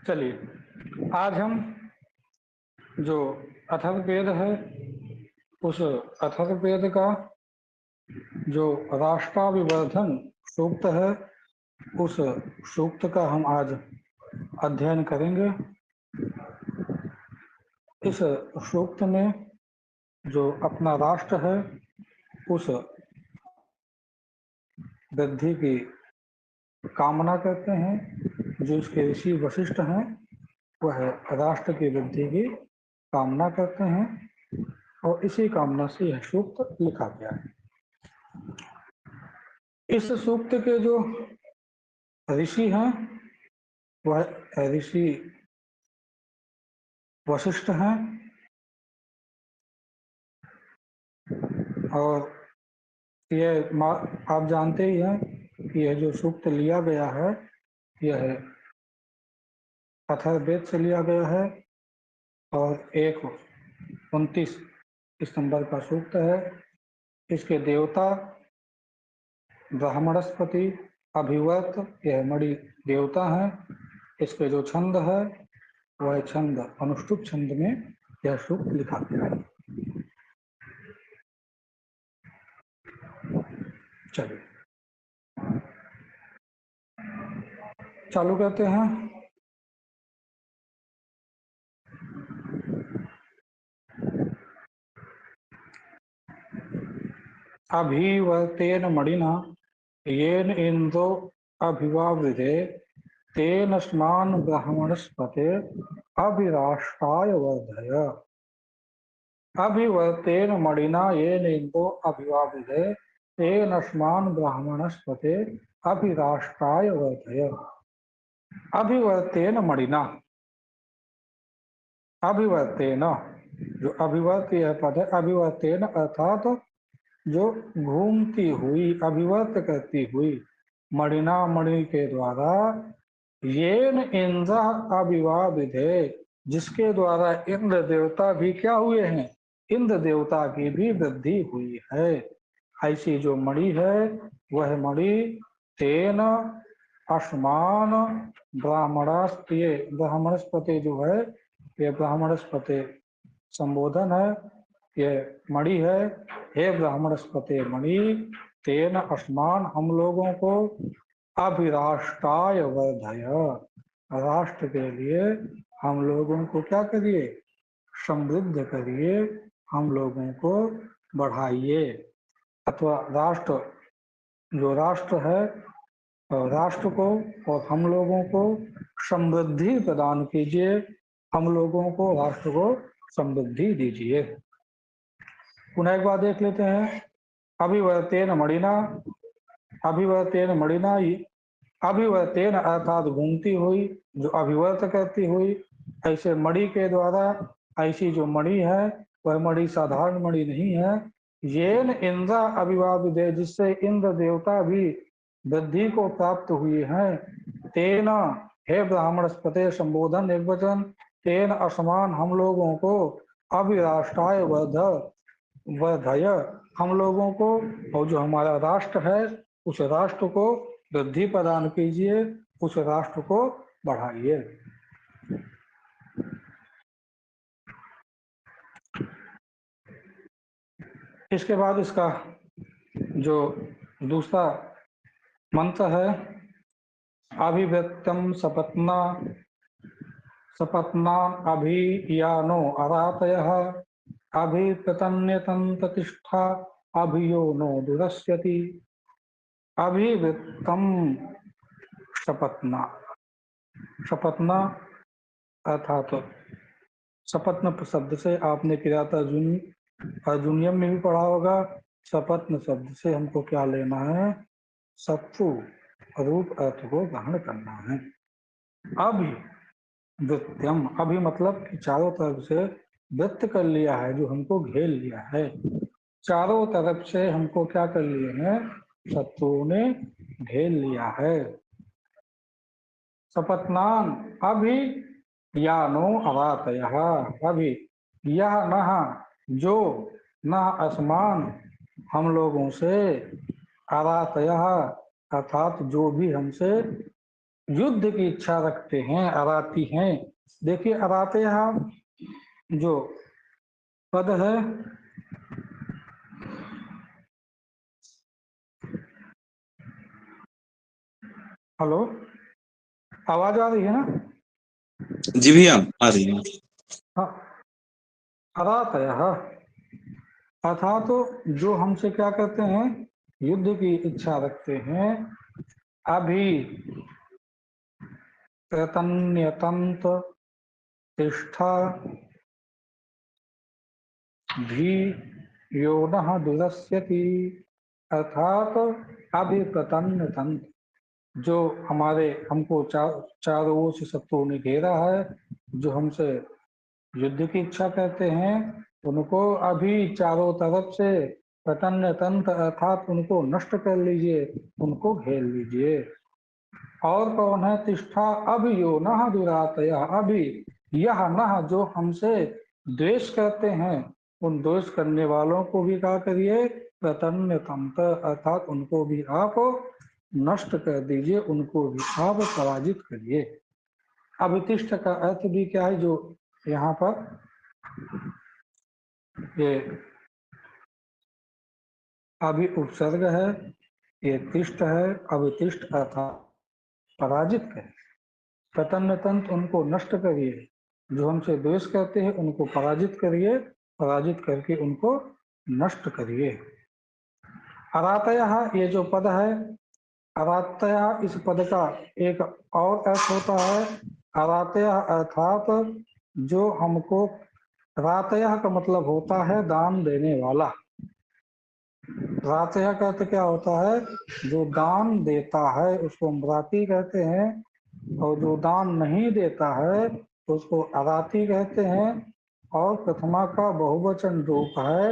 चलिए, आज हम जो अथर्ववेद है उस अथर्ववेद का जो राष्ट्राभिवर्धन सूक्त है उस सूक्त का हम आज अध्ययन करेंगे। इस सूक्त में जो अपना राष्ट्र है उस वृद्धि की कामना करते हैं। जो इसके ऋषि वशिष्ठ हैं वह राष्ट्र की वृद्धि की कामना करते हैं और इसी कामना से यह सूक्त लिखा गया है। इस सूक्त के जो ऋषि हैं वह ऋषि वशिष्ठ हैं और यह आप जानते ही हैं कि यह जो सूक्त लिया गया है यह अथर्ववेद से लिया गया है और 29 सितंबर का सूक्त है। इसके देवता ब्राह्मणस्पति अभिवर्त यह मणि देवता हैं। इसके जो छंद है वह छंद अनुष्टुप छंद में यह सूक्त लिखा गया है। चलिए चालू करते हैं। अभिवर्तेन मणिना येन इंद्रो अभिवावृधे तेन स्मान ब्राह्मणस्पते अभिराष्ट्राय वर्धय। अभिवर्तेन मणिना येन इंद्रो अभिवावृधे तेन स्मान ब्राह्मणस्पते अभिराष्ट्राय वर्धय। अभिवर्तेन मणिना, अभिवर्तेन जो अभिवर्त यह पद है, अभिवर्तेन अर्थात जो घूमती हुई अभिवर्त करती हुई मणिना मणि के द्वारा येन इंद्र अभिवाविधे जिसके द्वारा इंद्र देवता भी क्या हुए हैं, इंद्र देवता की भी वृद्धि हुई है। ऐसी जो मणि है वह मणि तेन असमान ब्राह्मणस्पते, ब्राह्मणस्पते जो है यह ब्राह्मणस्पते संबोधन है, यह मणि है। हे ब्राह्मणस्पते मणि तेन अस्मान हम लोगों को अभिराष्ट्राय वर्धय राष्ट्र के लिए हम लोगों को क्या करिए, समृद्ध करिए, हम लोगों को बढ़ाइए। अथवा राष्ट्र जो राष्ट्र है राष्ट्र को और हम लोगों को समृद्धि प्रदान कीजिए, हम लोगों को राष्ट्र को समृद्धि दीजिए। पुनः एक बार देख लेते हैं। अभिवर्तेन मणिना, अभिवर्तेन मणिना, अभिवर्तेन अर्थात घूमती हुई, जो अभिवर्त करती हुई, ऐसे मणि के द्वारा। ऐसी जो मणि है वह मणि साधारण मणि नहीं है। येन इंद्र अभिवाविदे जिससे इंद्र देवता भी वृद्धि को प्राप्त हुए हैं। तेन हे ब्राह्मणस्पते संबोधन एक वचन, तेन असमान हम लोगों को अभिराष्ट्राय वर्धय हम लोगों को और जो हमारा राष्ट्र है उस राष्ट्र को वृद्धि प्रदान कीजिए, उस राष्ट्र को बढ़ाइए। इसके बाद इसका जो दूसरा मंत्र है, अभिव्यक्तम सपत्ना सपत्ना अभियानो अरातयः अभिप्रतन्यतं प्रतिष्ठा अभियो नो दुरस्यति। अभिव्यक्तम सपत्ना, सपत्ना अर्थात सपत्न शब्द से आपने किराता अर्जुनियम में भी पढ़ा होगा। सपत्न शब्द से हमको क्या लेना है, शत्रु रूप अर्थ को ग्रहण करना है। अभिवृत्यम, अभी मतलब कि चारों तरफ से वृत्त कर लिया है, जो हमको घेर लिया है। चारों तरफ से हमको क्या कर लिए हैं, शत्रुओं ने घेर लिया है। सपत्नान अभी यानो अवातयः, अभी यह नह जो न असमान हम लोगों से, अवातयः अर्थात जो भी हमसे युद्ध की इच्छा रखते हैं, अराती हैं। देखिए अराते यहाँ जो पद है, हेलो, आवाज आ रही है ना? जी भैया आ रही है। हाँ, अरातयः अर्थात तो जो हमसे क्या करते हैं, युद्ध की इच्छा रखते हैं। अभी प्रतन्यतंत तिष्ठा भी योनः दुरस्यति। अर्थात अभिप्रतन्यतंत, जो हमारे हमको चारों ओर से शत्रुओं ने घेरा है, जो हमसे युद्ध की इच्छा करते हैं, उनको अभी चारों तरफ से प्रतन्न तंत्र अर्थात उनको नष्ट कर लीजिए, उनको घेर लीजिए। और कौन है? तिष्ठा अभियो नः दुरातय, अभी यह नह जो हमसे द्वेष करते हैं, उन द्वेष करने वालों को भी क्या करिए? प्रतन्न तंत्र अर्थात उनको भी आप नष्ट कर दीजिए, उनको भी आप पराजित करिए। अभितिष्ठ का अर्थ भी क्या है? जो यहाँ पर ये अभी उपसर्ग है, ये तिष्ठ है, अभितिष्ठ अर्थात पराजित करें। प्रतन्न तंत्र उनको नष्ट करिए, जो हमसे द्वेष करते हैं उनको पराजित करिए, पराजित करके उनको नष्ट करिए। अरातयः ये जो पद है, अरातयः इस पद का एक और अर्थ होता है। अरातयः अर्थात जो हमको, रातयः का मतलब होता है दान देने वाला। रातयः का अर्थ क्या होता है? जो दान देता है उसको हम राती कहते हैं, और जो दान नहीं देता है तो उसको अराती कहते हैं। और प्रथमा का बहुवचन रूप है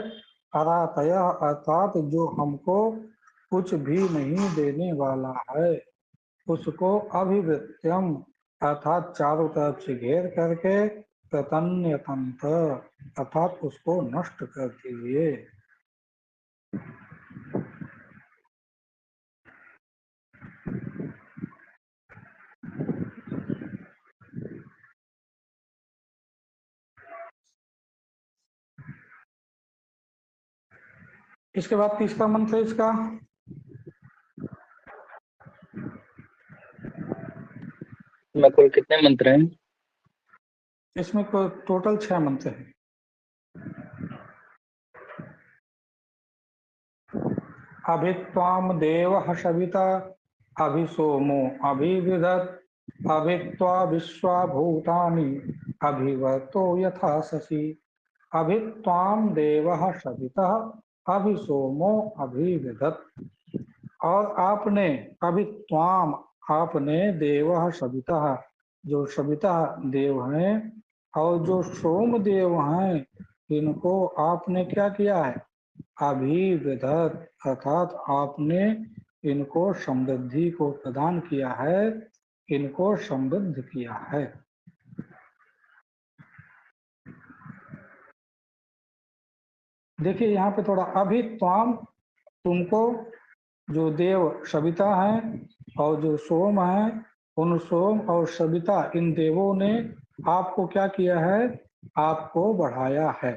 अरातयः, अर्थात जो हमको कुछ भी नहीं देने वाला है, उसको अभिवृत्यम अर्थात चारों तरफ से घेर करके प्रतन्यतंत अर्थात उसको नष्ट कर दीजिए। इसके बाद तीसरा मंत्र इसका, में कुल कितने मंत्र हैं? इसमें टोटल 6 मंत्र हैं। अभित्वाम देव सविता अभिसोमो अभिविदत् अभित्वा विश्वा भूतानि अभिवर्तो यथा शशि। अभित्वाम देव सविता अभिसोमो अभिविदत्, और आपने, अभित्वाम आपने, देव सविता जो सविता देव हैं और जो सोम देव हैं, इनको आपने क्या किया है? अभिवृद्धत अर्थात आपने इनको समृद्धि को प्रदान किया है, इनको समृद्ध किया है। देखिए यहाँ पे थोड़ा अभित्वाम, तुमको जो देव सविता हैं और जो सोम हैं, उन सोम और सविता इन देवों ने आपको क्या किया है? आपको बढ़ाया है।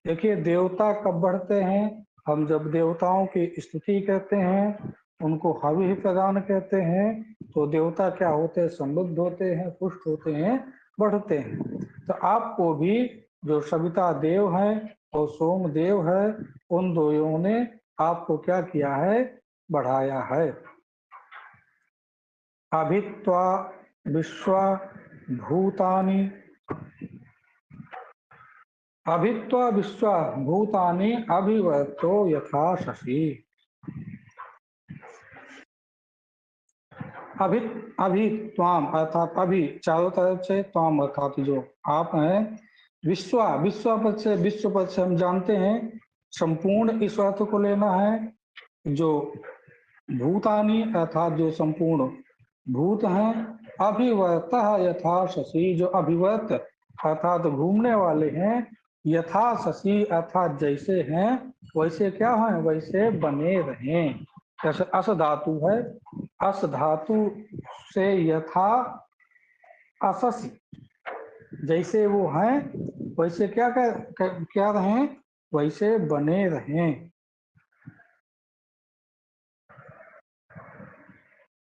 देखिए देवता कब बढ़ते हैं? हम जब देवताओं की स्तुति करते हैं, उनको हवि प्रदान करते हैं, तो देवता क्या होते हैं? समृद्ध होते हैं, पुष्ट होते हैं, बढ़ते हैं। तो आपको भी जो सविता देव हैं और सोम देव है, उन दोनों ने आपको क्या किया है? बढ़ाया है। अभित्वा विश्वा भूतानि, अभित्वा विश्वा भूतानि अभिवर्तो यथा शशि। अभी त्वाम अर्थात अभी चारों तरफ से, त्वाम अर्थात जो आप हैं, विश्वा विश्व पद से, विश्व पद से हम जानते हैं संपूर्ण, इस अर्थ को लेना है। जो भूतानि अर्थात जो संपूर्ण भूत हैं, अभिवर्त यथा शशि जो अभिवर्त अर्थात घूमने वाले हैं, यथा शशि अर्थात जैसे हैं वैसे क्या हैं? वैसे बने रहें। जैसे अस धातु है, अस धातु से यथा अससी, जैसे वो हैं वैसे क्या रहें, वैसे बने रहें।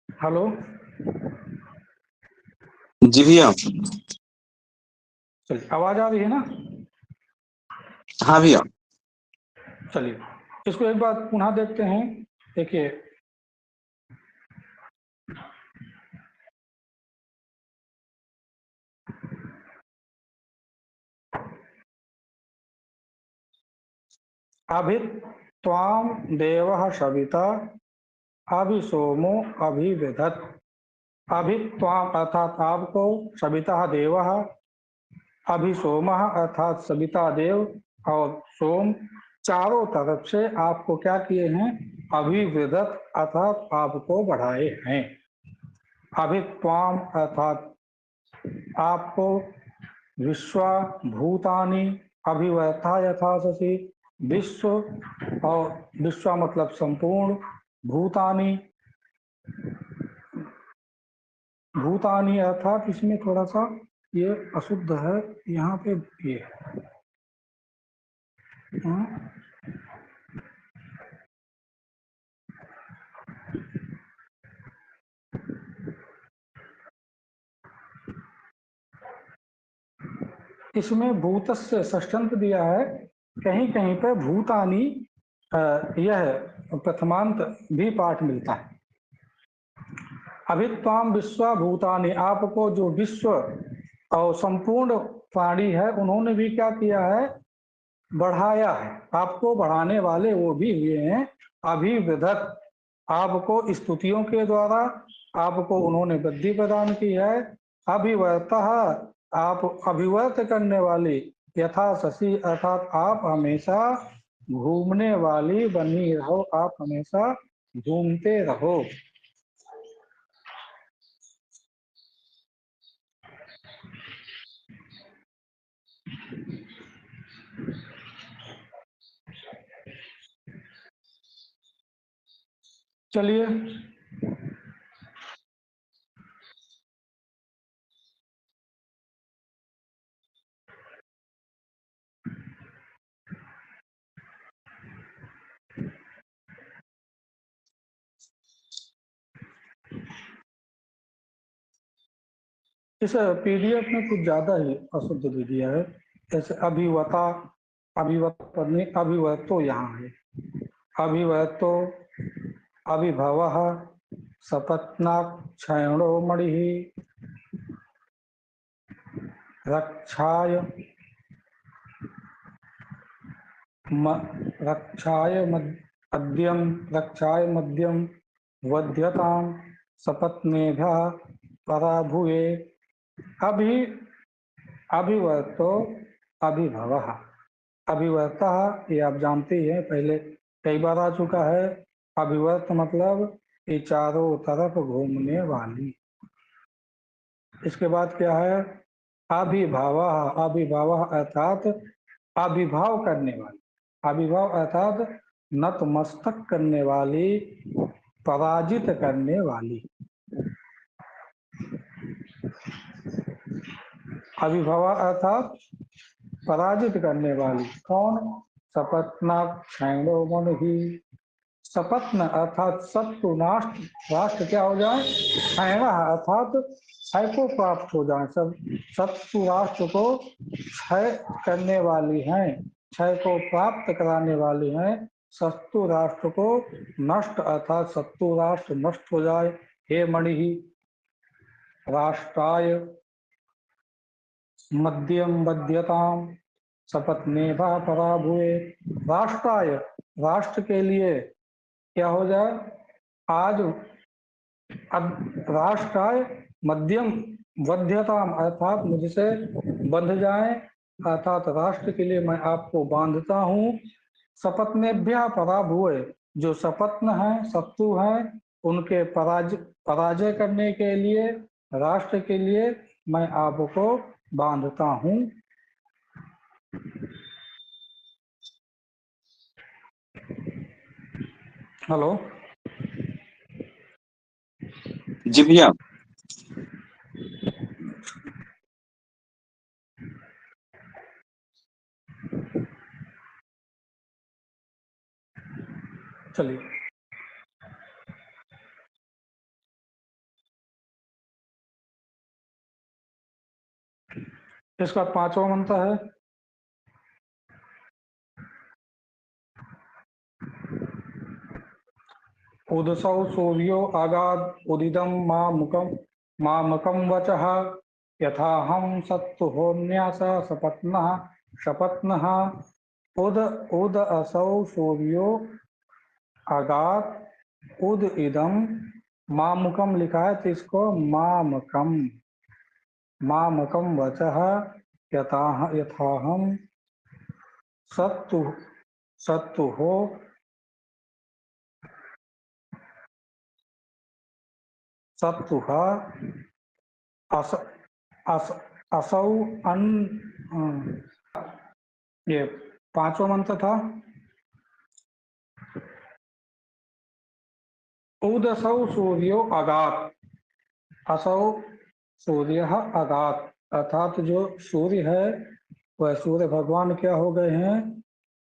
हेलो, जी भैया। चलिए आवाज आ रही है ना? हाँ भैया। चलिए इसको एक बार पुनः देखते हैं। देखिए, अभि त्वाम देवः सविता अभि सोमो अभिविदत। अभि त्वाम अर्थात आपको, सविता देवः, अभि सोमः अर्थात सविता देव और सोम, चारों तरफ से आपको क्या किए हैं, अभिविदत अर्थात आपको बढ़ाए हैं। अभि त्वाम अर्थात आपको, विश्वा भूतानि अभिवर्ता यथासि, विश्व और विश्वा मतलब संपूर्ण, भूतानि, भूतानि अर्थात इसमें थोड़ा सा ये अशुद्ध है, यहाँ पे ये हाँ? इसमें भूतस्य षष्ठंत दिया है, कहीं कहीं पे भूतानि यह प्रथमांत भी पाठ मिलता है। अभित्वाम विश्वा भूतानि, आपको जो विश्व और संपूर्ण प्राणी है उन्होंने भी क्या किया है, बढ़ाया है। आपको बढ़ाने वाले वो भी हुए हैं। अभिविदत, आपको स्तुतियों के द्वारा आपको उन्होंने वृद्धि प्रदान की है। अभिवर्तः, आप अभिवर्त करने वाली, यथा शशि अर्थात आप हमेशा घूमने वाली बनी रहो, आप हमेशा घूमते रहो। चलिए इस पीडीएफ में कुछ ज्यादा ही अशुद्ध दे दिया है। जैसे अभिवता, अभिवत पत्नी, अभिवर्तो यहाँ है, अभिवर्तो, अभिभवः, सपत्नाक्षयणो मणिः, रक्षाय रक्षाय मध्यम वध्यतां सपत्नेभ्यः पराभूये। अभिवर्तो अभिभवः, अभिवर्तः ये आप जानते ही हैं, पहले कई बार आ चुका है। अभिवर्त मतलब ये चारों तरफ घूमने वाली। इसके बाद क्या है, अभिभावः, अभिभावः अर्थात अभिभाव करने वाली, अभिभाव अर्थात नतमस्तक करने वाली, पराजित करने वाली। अभिभवा अर्थात पराजित करने वाली। कौन? सपत्नाक्षयणो मणिः, सपत्न अर्थात शत्रु राष्ट्र क्या हो जाए, क्षयण अर्थात क्षय को प्राप्त हो जाए, सब शत्रु राष्ट्र को क्षय करने वाली हैं, क्षय को प्राप्त कराने वाली हैं। शत्रु राष्ट्र को नष्ट अर्थात शत्रु राष्ट्र नष्ट हो जाए। हे मणि ही, राष्ट्राय मध्यम बध्यताम सपत्नेभा पराभुए, राष्ट्राय राष्ट्र के लिए क्या हो जाए, आज राष्ट्राय मध्यम बध्यताम अर्थात मुझसे बंध जाए, अर्थात राष्ट्र के लिए मैं आपको बांधता हूँ। सपत्नेभ्यः पराभुए, जो सपत्न हैं, शत्रु हैं, उनके पराजय करने के लिए, राष्ट्र के लिए मैं आपको बांधता हूँ। हेलो जी भैया। चलिए, इसका 5वां मंत्र है, उदसौ सूर्यो आगाद उदिदम मामकम वचः यथाहं सत्तु होन्यास सपत्नः शपत्नः उद उद असौ सूर्यो आगात उद इदम मामुकम लिखा है, तो इसको मामकम वचः यथाहं सत्तु सत्तु हो सत्तुः अस अस असौ अन ये 5वां मंत्र था। उदसौ सूर्यो आगात, असौ सूर्य आगात, अर्थात जो सूर्य है वह सूर्य भगवान क्या हो गए हैं,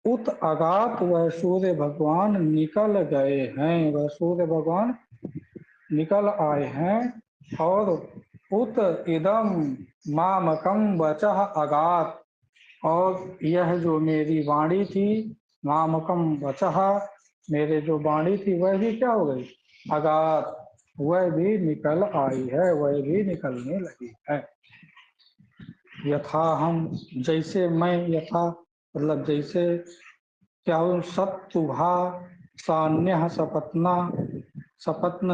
उत आगात, वह सूर्य भगवान निकल गए हैं, वह सूर्य भगवान निकल आए हैं। और उत इदम मामकम वचः आगात, और यह जो मेरी वाणी थी, मामकम वचः, मेरे जो वाणी थी वह भी क्या हो गई, आगात, वह भी निकल आई है, वह भी निकलने लगी है। यथा हम, जैसे मैं, यथा मतलब जैसे, क्या हो, सत्तुभा सान्य सपत्ना सपत्न,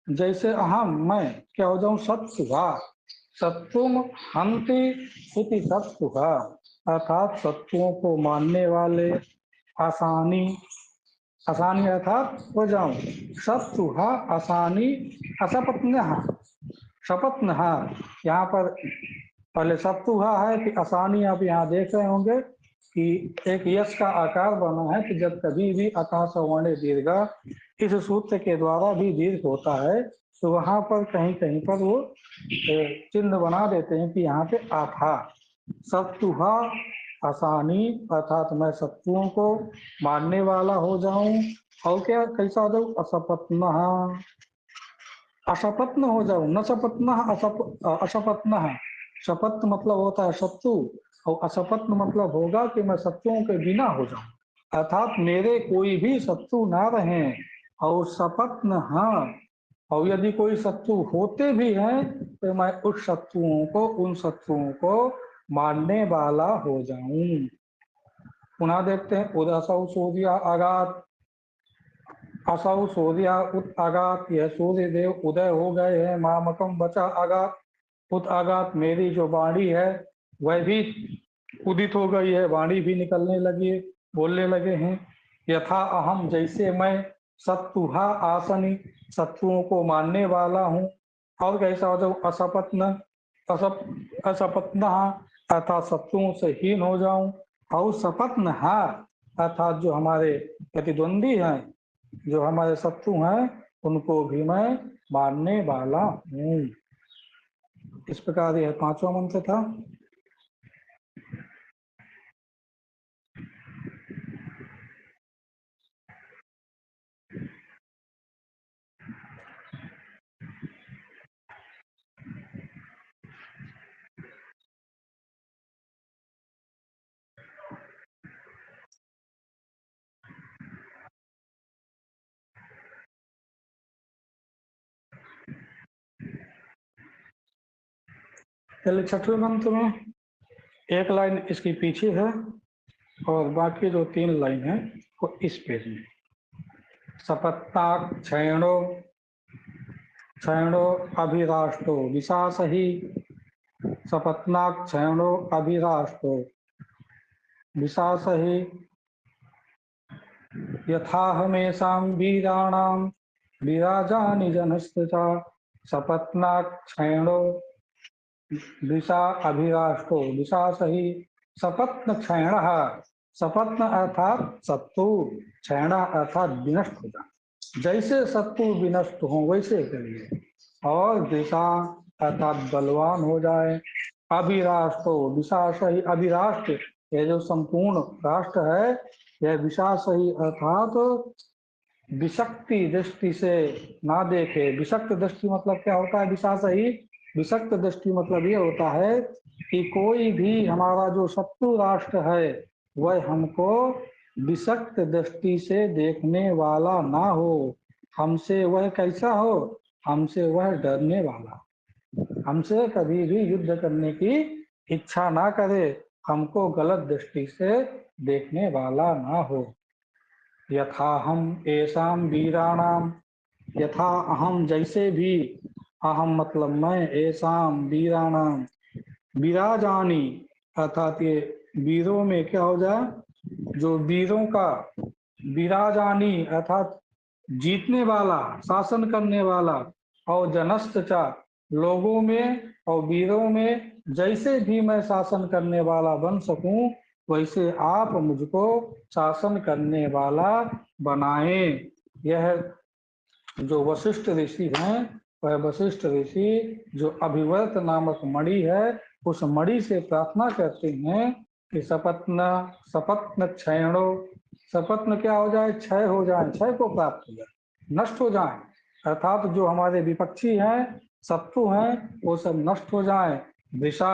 जैसे अहम मैं क्या हो जाऊं, सत्तुभा सत्तुम हंति इति सत्तुभा, अर्थात शत्रुओं को मानने वाले, आसानी आसानी अर्थात हो जाऊं, सत्तुहा आसानी, असपत्न शपत्न, यहाँ पर पहले सत्तुहा है कि आसानी, आप यहाँ देख रहे होंगे कि एक यश का आकार बना है, कि जब कभी भी अतः सवर्णे दीर्घ इस सूत्र के द्वारा भी दीर्घ होता है, तो वहां पर कहीं कहीं पर वो चिन्ह बना देते हैं कि यहाँ पे आथा। सत्तुहा आसानी, अर्थात मैं शत्रुओं को मारने वाला हो जाऊं, और क्या कैसा हो जाऊं, असपत्न, असपत्न हो जाऊं, न सपत्न असपत्न, शपथ मतलब होता है शत्रु, और असपत्न मतलब होगा कि मैं शत्रुओं के बिना हो जाऊं, अर्थात मेरे कोई भी शत्रु ना रहे। और सपत्न, हाँ, और यदि कोई शत्रु होते भी हैं तो मैं उस शत्रुओं को, उन शत्रुओं को मारने वाला हो जाऊं। पुनः देखते हैं, उदसौ सूर्य आगात, असौ सूर्य आगात, यह सूर्य देव उदय हो गए हैं, मामकम बचा आगात, उत आगात, मेरी जो वाणी है वह भी उदित हो गई है, वाणी भी निकलने लगी, बोलने लगे हैं। यथा अहम, जैसे मैं, सत्तुहा आसनी, शत्रुओं को मानने वाला हूँ, और कैसा हो जाऊं, असपत्न असपत्न, अर्थात शत्रुओं से हीन हो जाऊं, और सपत्न, अर्थात जो हमारे प्रतिद्वंदी हैं, जो हमारे शत्रु हैं, उनको भी मैं मारने वाला हूँ। इस प्रकार यह 5वां मंत्र था। चलिए, 6वें मंत्र में एक लाइन इसकी पीछे है, और बाकी जो 3 लाइन है वो इस पेज में। सपत्नाक क्षयणो क्षयणो अभिराष्टो विशासहि, सपत्नाक क्षयणो अभिराष्टो विशासहि, यथाहमेषां वीराणां विराजानि जनस्थिता, सपत्नाक क्षयणो विषा अभिराष्टो विशासहि, सपत्न क्षयण, सपत्न अर्थात शत्रु, क्षयण अर्थात विनष्ट हो जाना, जैसे शत्रु विनष्ट हो वैसे करिए। और दिशा अर्थात बलवान हो जाए। अभिराष्ट्रो विशासही, अभिराष्ट्र यह जो संपूर्ण राष्ट्र है यह विशासही अर्थात विषक्ति दृष्टि से ना देखे। विषक्त दृष्टि मतलब क्या होता है? विशासही विषक्त दृष्टि मतलब ये होता है कि कोई भी हमारा जो शत्रु राष्ट्र है वह हमको विषक्त दृष्टि से देखने वाला ना हो। हमसे वह कैसा हो? हमसे वह डरने वाला, हमसे कभी भी युद्ध करने की इच्छा ना करे, हमको गलत दृष्टि से देखने वाला ना हो। यथा हम ऐसाम वीराणाम, यथा अहम जैसे भी, अहम मतलब मैं, ऐसाम वीराणाम विराजानी अर्थात ये वीरों में क्या हो जाए? जो वीरों का, विराजानी अर्थात जीतने वाला, शासन करने वाला, और जनस्तचा लोगों में और वीरों में जैसे भी मैं शासन करने वाला बन सकूं वैसे आप मुझको शासन करने वाला बनाएं। यह जो वशिष्ठ ऋषि हैं वह वशिष्ठ ऋषि जो अभिवर्त नामक मणि है उस मणि से प्रार्थना करते हैं कि सपत्न सपत्न क्षयणो, सपत्न क्या हो जाए? क्षय हो जाए, क्षय को प्राप्त हो जाए, नष्ट हो जाए, अर्थात जो हमारे विपक्षी हैं, शत्रु हैं, वो सब नष्ट हो जाए। वृषा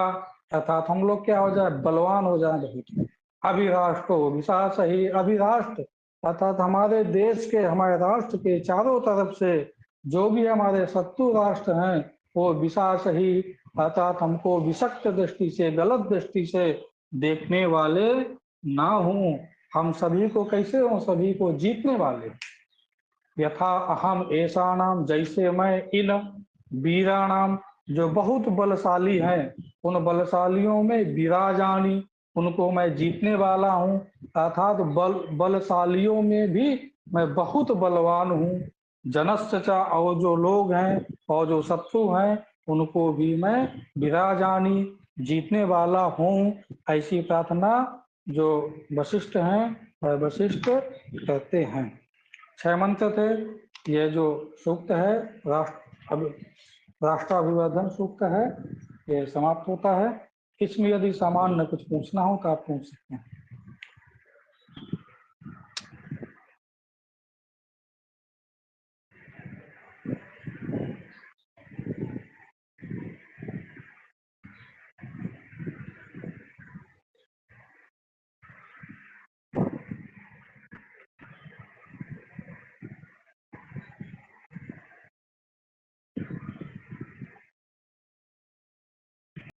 अर्थात हम लोग क्या हो जाए? बलवान हो जाए बहुत। अभिराष्ट्र विशास ही, अभिराष्ट्र अर्थात हमारे देश के, हमारे राष्ट्र के चारों तरफ से जो भी हमारे शत्रु राष्ट्र हैं वो विशास ही अर्थात हमको विषक्त दृष्टि से, गलत दृष्टि से देखने वाले ना हों। हम सभी को कैसे हों? सभी को जीतने वाले। यथा अहम ऐसा नाम, जैसे मैं इन वीराणाम जो बहुत बलशाली हैं उन बलशालियों में विराजानी उनको मैं जीतने वाला हूँ, अर्थात बलशालियों में भी मैं बहुत बलवान हूँ। जनश्चा और जो लोग हैं और जो शत्रु हैं उनको भी मैं विराजानी जीतने वाला हूँ। ऐसी प्रार्थना जो वशिष्ठ हैं वह वशिष्ठ करते हैं। 6 मंत्र थे। ये जो सूक्त है राष्ट्राभिवर्धन सूक्त है, ये समाप्त होता है। इसमें यदि सामान्य कुछ पूछना हो तो आप पूछ सकते हैं।